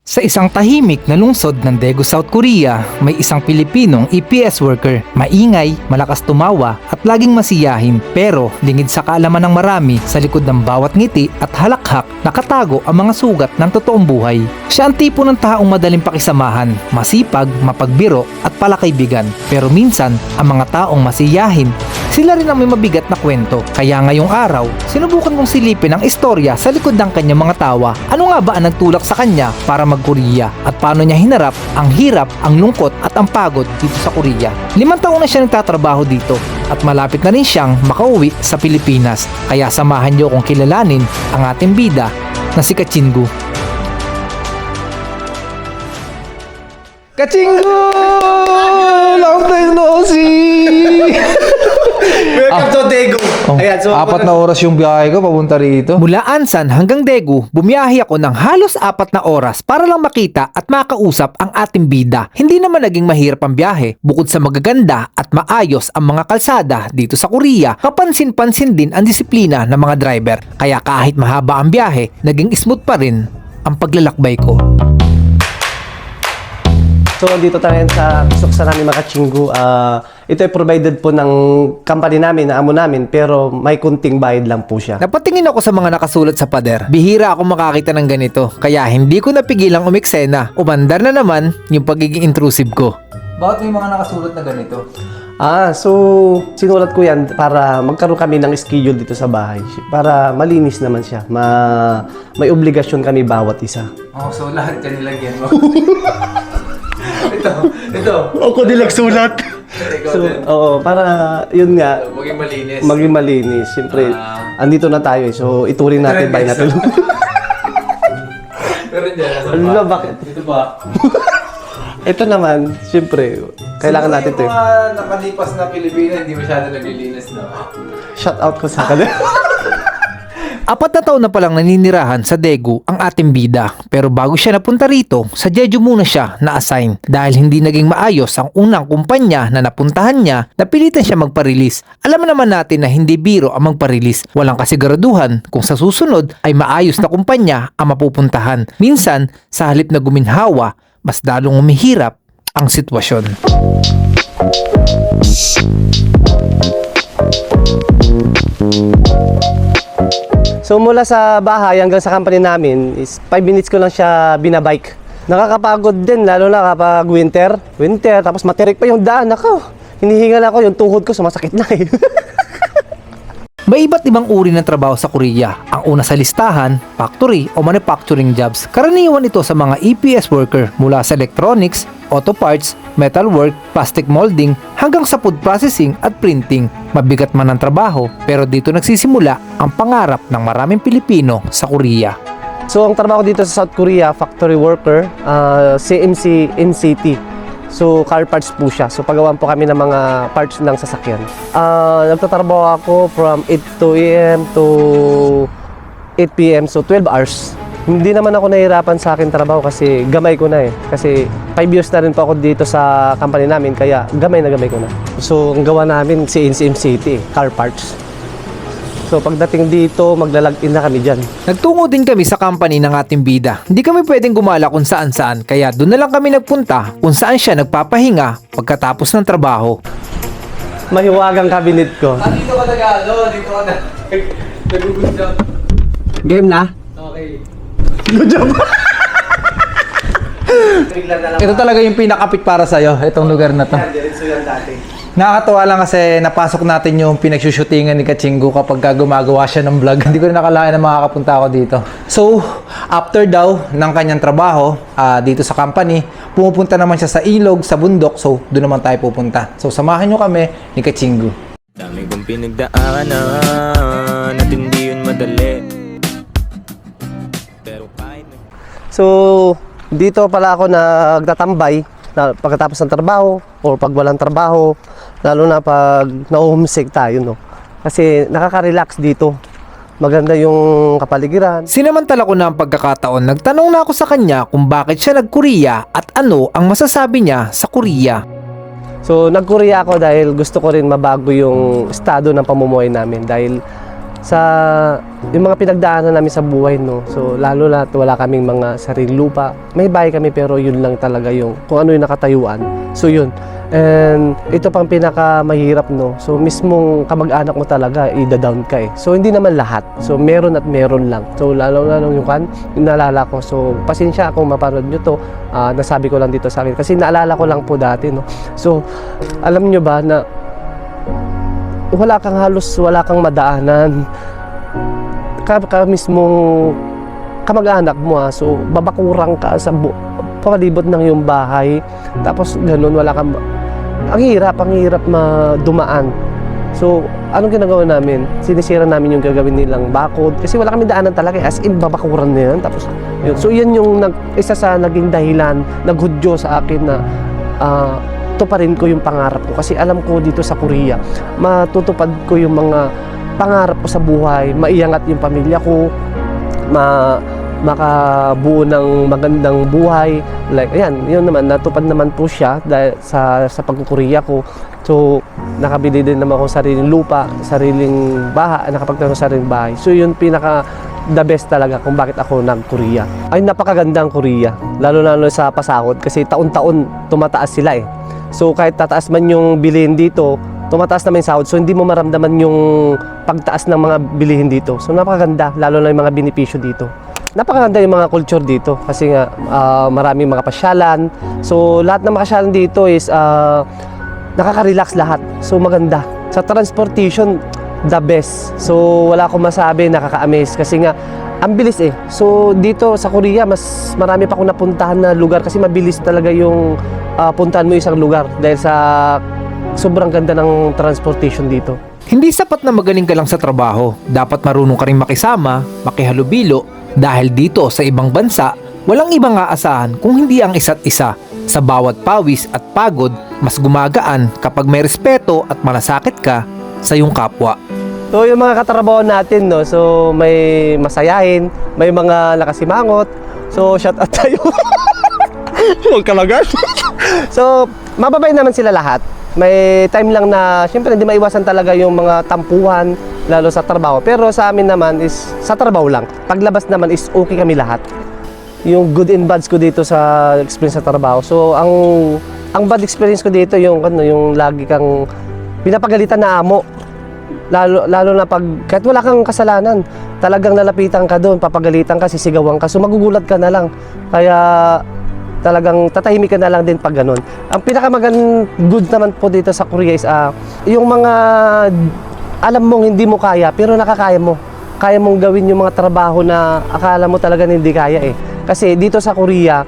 Sa isang tahimik na lungsod ng Daegu, South Korea, may isang Pilipinong EPS worker. Maingay, malakas tumawa at laging masiyahin, pero lingid sa kaalaman ng marami, sa likod ng bawat ngiti at halakhak nakatago ang mga sugat ng totoong buhay. Siya ang tipo ng taong madaling pakisamahan, masipag, mapagbiro at palakaibigan. Pero minsan, ang mga taong masiyahin, sila rin ang may mabigat na kwento. Kaya ngayong araw, sinubukan kong silipin ang istorya sa likod ng kanyang mga tawa. Ano nga ba ang nagtulak sa kanya para mag-Korea? At paano niya hinarap ang hirap, ang lungkot at ang pagod dito sa Korea? 5 taon na siya nagtatrabaho dito at malapit na rin siyang makauwi sa Pilipinas. Kaya samahan niyo kong kilalanin ang ating bida na si Kachingu. Kachingu! Long time no see! Welcome to Daegu. Ayan, so 4 na oras yung biyahe ko papunta rito. Mula Ansan hanggang Daegu, bumiyahe ako ng halos 4 na oras para lang makita at makausap ang ating bida. Hindi naman naging mahirap ang biyahe. Bukod sa magaganda at maayos ang mga kalsada dito sa Korea, kapansin-pansin din ang disiplina ng mga driver. Kaya kahit mahaba ang biyahe, naging smooth pa rin ang paglalakbay ko. So dito tayo sa Kusoksa namin mga Kachingu. Ito ay provided po ng company namin, na amo namin, pero may kunting bayad lang po siya. Napatingin ako sa mga nakasulat sa pader. Bihira ako makakita ng ganito, kaya hindi ko napigilang umiksena. Umandar na naman yung pagiging intrusive ko. Bakit may mga nakasulat na ganito? So sinulat ko yan para magkaroon kami ng schedule dito sa bahay. Para malinis naman siya. May obligasyon kami bawat isa. Oh, so lahat yan nilagyan mo. ito. Ako nilang sulat. So, oo, para yun nga, Maging malinis. maging malinis. Siyempre, andito na tayo eh. So, ituring natin, bay natin. Pero dyan, nasa Ano, bakit? Dito pa. Ito naman, siyempre, kailangan natin ito. Yung mga nakalipas na Pilipino, hindi masyado naglilinis, no? Shout out ko sa kanila. 4 na taon na palang naninirahan sa Daegu ang ating bida. Pero bago siya napunta rito, sa Jeju muna siya na-assign. Dahil hindi naging maayos ang unang kumpanya na napuntahan niya, napilitan siya magpa-release. Alam naman natin na hindi biro ang magpa-release. Walang kasiguraduhan kung sa susunod ay maayos na kumpanya ang mapupuntahan. Minsan, sa halip na guminhawa, mas lalong umihirap ang sitwasyon. So, mula sa bahay hanggang sa company namin, is 5 minutes ko lang siya binabike. Nakakapagod din, lalo na kapag winter. Tapos matirik pa yung daan. Ako, hinihingal ako, yung tuhod ko sumasakit na eh. May iba't ibang uri ng trabaho sa Korea. Ang una sa listahan, factory o manufacturing jobs. Karaniwan ito sa mga EPS worker mula sa electronics, auto parts, metalwork, plastic molding, hanggang sa food processing at printing. Mabigat man ang trabaho, pero dito nagsisimula ang pangarap ng maraming Pilipino sa Korea. So, ang trabaho dito sa South Korea, factory worker, CMC, MCT. So, car parts po siya. So, pagawan po kami ng mga parts ng sasakyan. Nagtatrabaho ako from 8 a.m. to 8 p.m. So, 12 hours. Hindi naman ako nahihirapan sa akin trabaho kasi gamay ko na eh. Kasi 5 years na rin po ako dito sa company namin, kaya gamay na gamay ko na. So, ang gawa namin si MCT, car parts. So, pagdating dito, maglalagin na kami dyan. Nagtungo din kami sa company ng ating bida. Hindi kami pwedeng gumala kung saan-saan, kaya doon na lang kami nagpunta kung saan siya nagpapahinga pagkatapos ng trabaho. Mahiwagang cabinet ko. Dito ka nag-ano, dito ka nag-good job. Game na? Okay. Good job! Ito talaga yung pinakapit para sa'yo, itong lugar na to. Diretso yan dati. Nakakatawa lang kasi napasok natin yung pinagsushootingan ni Kachingu kapag gumagawa siya ng vlog. Hindi ko rin nakalain na makakapunta ako dito. So, after daw ng kanyang trabaho dito sa company, pumupunta naman siya sa ilog, sa bundok. So, doon naman tayo pupunta. So, samahan nyo kami ni Kachingu. Dami kong pinagdaanan at hindi yun madali. Pero kahit So, dito pala ako nagtatambay na pagkatapos ng trabaho o pag walang trabaho, lalo na pag na-homesick tayo, no? Kasi nakaka-relax dito. Maganda yung kapaligiran. Sinamantala ko na ang pagkakataon, nagtanong na ako sa kanya kung bakit siya nag-Korea at ano ang masasabi niya sa Korea. So, nag-Korea ako dahil gusto ko rin mabago yung estado ng pamumuhay namin. Dahil sa yung mga pinagdaanan namin sa buhay, no. So lalo na wala kaming mga sariling lupa. May bahay kami pero yun lang talaga yung kung ano yung nakatayuan. So yun. And ito pang pinaka mahirap, no. So mismong kamag-anak mo talaga ida-down ka eh. So hindi naman lahat. So meron at meron lang. So lalo yung naalala ko. So pasensya kung mapanood nyo to. Nasabi ko lang dito sa akin kasi naalala ko lang po dati, no. So alam nyo ba na wala kang madaanan. Ka mismong kamag-anak mo, so babakurang ka sa palibot ng iyong bahay. Tapos ganun, wala kang ang hirap dumaan. So anong ginagawa namin? Sinisira namin yung gagawin nilang bakod kasi wala kami daanan talaga, as in babakuran na yan. Tapos yun. So yan yung isa sa naging dahilan, naghudyo sa akin na tuparin ko yung pangarap ko kasi alam ko dito sa Korea matutupad ko yung mga pangarap ko sa buhay, maiangat yung pamilya ko, makabuo ng magandang buhay. Like ayan, yun naman, natupad naman po siya dahil sa pagkukorea ko. So nakabili din naman ako sariling lupa, sariling bahay, nakapagtayo ng sariling bahay. So yun pinaka the best talaga kung bakit ako nag-Korea. Ay napakaganda ang Korea, lalo sa pasahod kasi taon-taon tumataas sila eh. So kahit tataas man yung bilihin dito, tumataas naman yung sahod. So hindi mo maramdaman yung pagtaas ng mga bilihin dito. So napakaganda, lalo na yung mga benepisyo dito. Napakaganda yung mga culture dito kasi nga maraming mga pasyalan. So lahat ng mga pasyalan dito is nakaka-relax lahat. So maganda. Sa transportation, the best. So wala akong masabi, nakaka-amaze kasi nga ang bilis eh. So dito sa Korea, mas marami pa akong napuntahan na lugar kasi mabilis talaga yung puntahan mo isang lugar dahil sa sobrang ganda ng transportation dito. Hindi sapat na magaling ka lang sa trabaho. Dapat marunong ka rin makisama, makihalubilo, dahil dito sa ibang bansa, walang ibang aasahan kung hindi ang isa't isa. Sa bawat pawis at pagod, mas gumagaan kapag may respeto at malasakit ka sa iyong kapwa. So yung mga katrabaho natin, no, so may masayahin, may mga nakasimangot. So shout out tayo. Huwag ka magas. So mababait naman sila lahat. May time lang na syempre hindi maiwasan talaga yung mga tampuhan lalo sa trabaho. Pero sa amin naman is sa trabaho lang. Paglabas naman is okay kami lahat. Yung good and bads ko dito sa experience sa trabaho. So ang bad experience ko dito yung yung lagi kang pinapagalitan na amo. Lalo na pag kahit wala kang kasalanan, talagang lalapitan ka doon, papagalitan ka, sisigawan ka. So magugulat ka na lang. Kaya talagang tatahimik ka na lang din pag ganun. Ang good naman po dito sa Korea is yung mga alam mong hindi mo kaya pero nakakaya mo. Kaya mong gawin yung mga trabaho na akala mo talaga hindi kaya eh. Kasi dito sa Korea,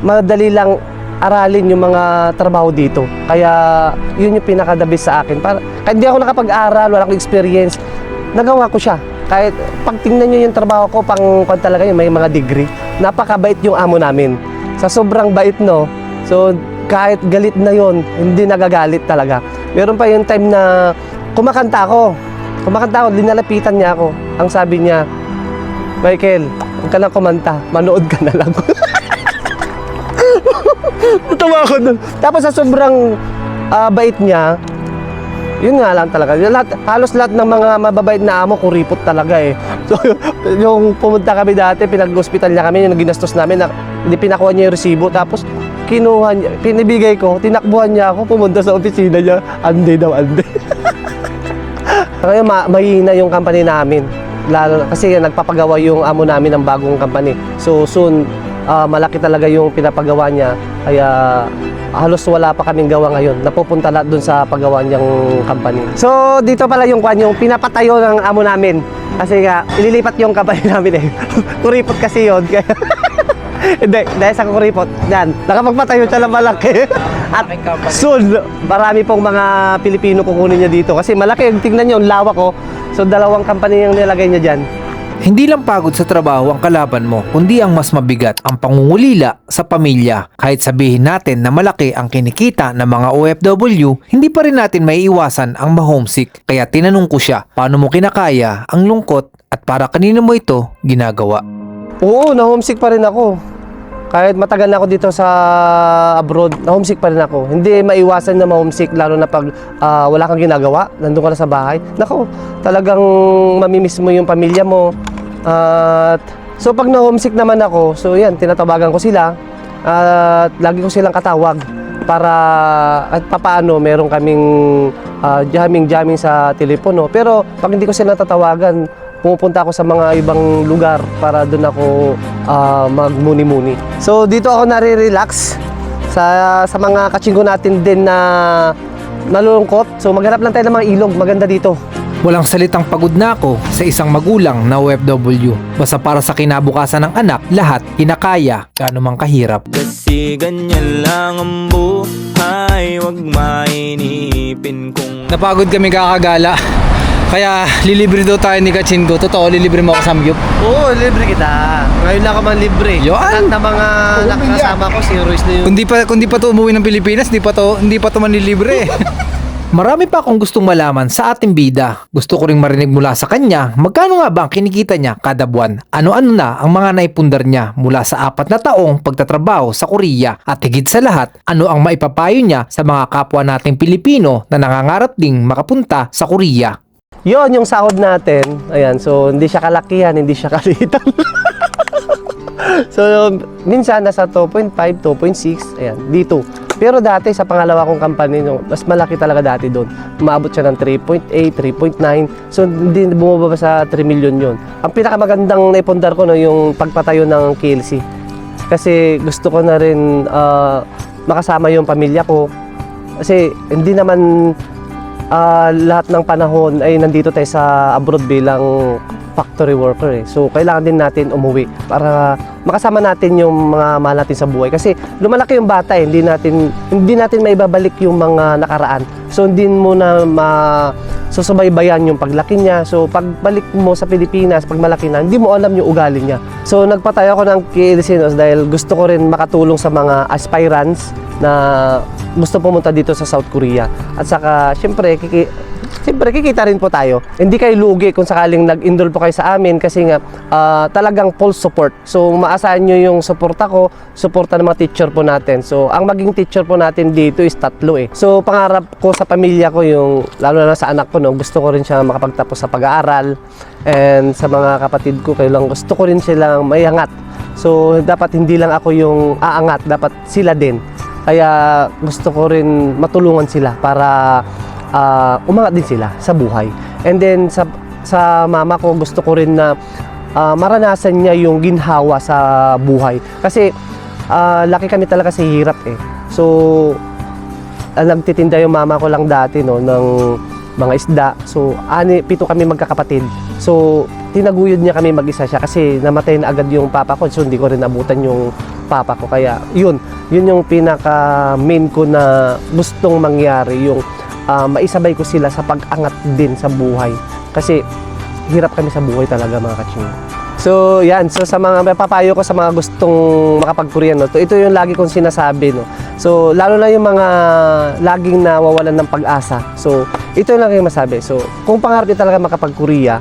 madali lang aralin yung mga trabaho dito. Kaya yun yung pinaka-the-best sa akin. Kahit hindi ako nakapag-aral, wala akong experience, nagawa ko siya. Kahit pag tingnan nyo yung trabaho ko, talaga yun, may mga degree. Napakabait yung amo namin. Sa sobrang bait, no? So kahit galit na yon, hindi nagagalit talaga. Meron pa yung time na kumakanta ako, dinalapitan niya ako. Ang sabi niya, Michael, huwag ka na kumanta, manood ka na lang. Natawa ako dun. Tapos sa sobrang bait niya, yun nga lang talaga. Halos lahat ng mga mababait na amo, kuripot talaga eh. So yung pumunta kami dati, pinag-hospital niya kami, yung ginastos namin, hindi pinakuha niya yung resibo. Tapos kinuha niya, pinibigay ko, tinakbuhan niya ako, pumunta sa opisina niya, ande daw, ande. Kaya mahina yung company namin. Lalo kasi nagpapagawa yung amo namin ng bagong company. So soon, malaki talaga yung pinapagawa niya. Kaya halos wala pa kaming gawa ngayon. Napupunta lahat dun sa paggawa niyang company. So dito pala yung pinapatayo ng amo namin. Kasi nga, ililipat yung company namin eh. Kuripot kasi yun. Hindi, dahil sa kuripot, yan, nakapagpatayo siya ng malaki. At soon, marami pong mga Pilipino kukunin niya dito. Kasi malaki, tingnan niyo, ang lawak ko. So 2 company yung nilagay niya dyan. Hindi lang pagod sa trabaho ang kalaban mo, kundi ang mas mabigat ang pangungulila sa pamilya. Kahit sabihin natin na malaki ang kinikita ng mga OFW, hindi pa rin natin maiiwasan ang ma-homesick. Kaya tinanong ko siya, paano mo kinakaya ang lungkot at para kanino mo ito ginagawa? Oo, na-homesick pa rin ako. Kahit matagal na ako dito sa abroad, na-homesick pa rin ako. Hindi maiwasan na ma-homesick, lalo na pag wala kang ginagawa, nandun ka na sa bahay. Nako, talagang mamimiss mo yung pamilya mo. At so pag na-homesick naman ako, so yan, tinatawagan ko sila. At lagi ko silang katawag para at papaano meron kaming jamming sa telepono. Pero pag hindi ko sila tatawagan, pumupunta ako sa mga ibang lugar para doon ako magmuni-muni. So dito ako nare-relax sa mga kachinggo natin din na nalulungkot. So maghanap lang tayo ng mga ilog, maganda dito. Walang salitang pagod na ako sa isang magulang na OFW. Basta para sa kinabukasan ng anak, lahat kinakaya, gaano mang kahirap. Kasi ganyan lang ang buhay. Huwag mainipin kung Napagod kami kakagala. Kaya lilibre daw tayo ni Kachingo. Totoo, lilibre mo ako sa Samgyup. Oo, libre kita. Ngayon lang ako man libre. Yan. Lahat na mga nakakasama ko, si Royce na yun. Kung di pa to umuwi ng Pilipinas, hindi pa to manlilibre. Marami pa akong gustong malaman sa ating bida. Gusto ko ring marinig mula sa kanya, magkano nga ba ang kinikita niya kada buwan? Ano-ano na ang mga naipundar niya mula sa 4 na taong pagtatrabaho sa Korea? At higit sa lahat, ano ang maipapayo niya sa mga kapwa nating Pilipino na nangangarap ding makapunta sa Korea? Yon yung sahod natin. Ayan, so hindi siya kalakihan, hindi siya kalitan. So minsan nasa 2.5, 2.6, ayan, dito. Pero dati sa pangalawa kong company, no, mas malaki talaga dati doon. Umabot siya ng 3.8, 3.9. So hindi bumababa sa 3 million yon. Ang pinakamagandang naipundar ko no, yung pagpatayo ng KLC. Kasi gusto ko na rin makasama yung pamilya ko. Kasi hindi naman lahat ng panahon ay nandito tayo sa abroad bilang factory worker eh. So kailangan din natin umuwi para makasama natin yung mga mahal natin sa buhay kasi lumalaki yung bata eh. Hindi natin maibabalik yung mga nakaraan. So hindi mo na susubaybayan yung paglaki niya. So pagbalik mo sa Pilipinas, pag malaki na, hindi mo alam yung ugali niya. So nagpatayo ako ng KLC dahil gusto ko rin makatulong sa mga aspirants na gusto pumunta dito sa South Korea. At saka syempre kikita rin po tayo. Hindi kayo lugi kung sakaling nag-enroll po kayo sa amin kasi nga talagang full support. So maasahan nyo yung suporta ko, suporta ng mga teacher po natin. So ang maging teacher po natin dito is 3 eh. So pangarap ko sa pamilya ko yung, lalo na sa anak ko, no, gusto ko rin siya makapagtapos sa pag-aaral. And sa mga kapatid ko, kailang gusto ko rin silang maiangat. So dapat hindi lang ako yung aangat, dapat sila din. Kaya gusto ko rin matulungan sila para umangat din sila sa buhay. And then sa mama ko, gusto ko rin na maranasan niya yung ginhawa sa buhay. Kasi laki kami talaga sa hirap eh. So nagtitinda yung mama ko lang dati no, ng mga isda. So 7 kami magkakapatid. So tinaguyod niya kami mag-isa siya kasi namatay na agad yung papa ko. So hindi ko rin abutan yung papa ko. Kaya yun yung pinaka main ko na gustong mangyari, yung maisabay ko sila sa pag-angat din sa buhay. Kasi hirap kami sa buhay talaga mga kaching. So yan, so sa mga papayo ko sa mga gustong makapag-Korean, no, ito yung lagi kong sinasabi, no. So lalo na yung mga laging nawawalan ng pag-asa. So ito yung lagi yung masabi. So kung pangarap niyo talaga makapag-Korea,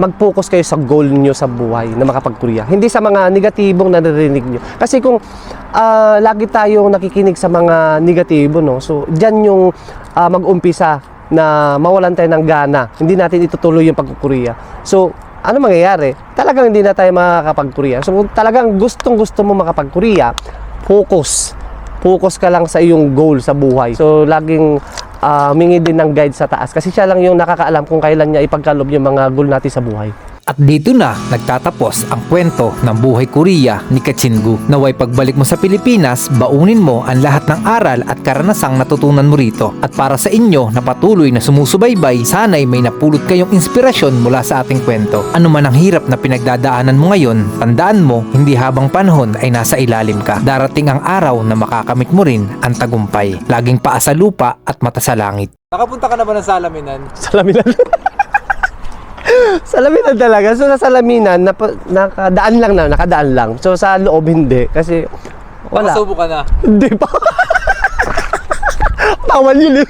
mag-focus kayo sa goal niyo sa buhay na makapag-Korea. Hindi sa mga negatibong naririnig niyo. Kasi kung lagi tayong nakikinig sa mga negatibo, no, so diyan yung mag-umpisa na mawalan tayo ng gana. Hindi natin itutuloy yung pag-Korea. So ano mangyayari? Talagang hindi na tayo makakapag-Korea. So kung talagang gustong-gusto mo makapag-Korea, focus ka lang sa iyong goal sa buhay. So laging humingi din ng guide sa taas kasi siya lang yung nakakaalam kung kailan niya ipagkalob yung mga goal natin sa buhay. At dito na nagtatapos ang kwento ng buhay Korea ni Kachingo. Naway pagbalik mo sa Pilipinas, baunin mo ang lahat ng aral at karanasang natutunan mo rito. At para sa inyo na patuloy na sumusubaybay, sana'y may napulot kayong inspirasyon mula sa ating kwento. Ano man ang hirap na pinagdadaanan mo ngayon, tandaan mo, hindi habang panahon ay nasa ilalim ka. Darating ang araw na makakamit mo rin ang tagumpay. Laging paa sa lupa at mata sa langit. Nakapunta ka na ba ng Salaminan? Salaminan. Salaminan talaga. So sa Salaminan, nakadaan lang. So sa loob hindi. Kasi wala. Nakasubo ka na? Hindi pa. Bawal yun eh.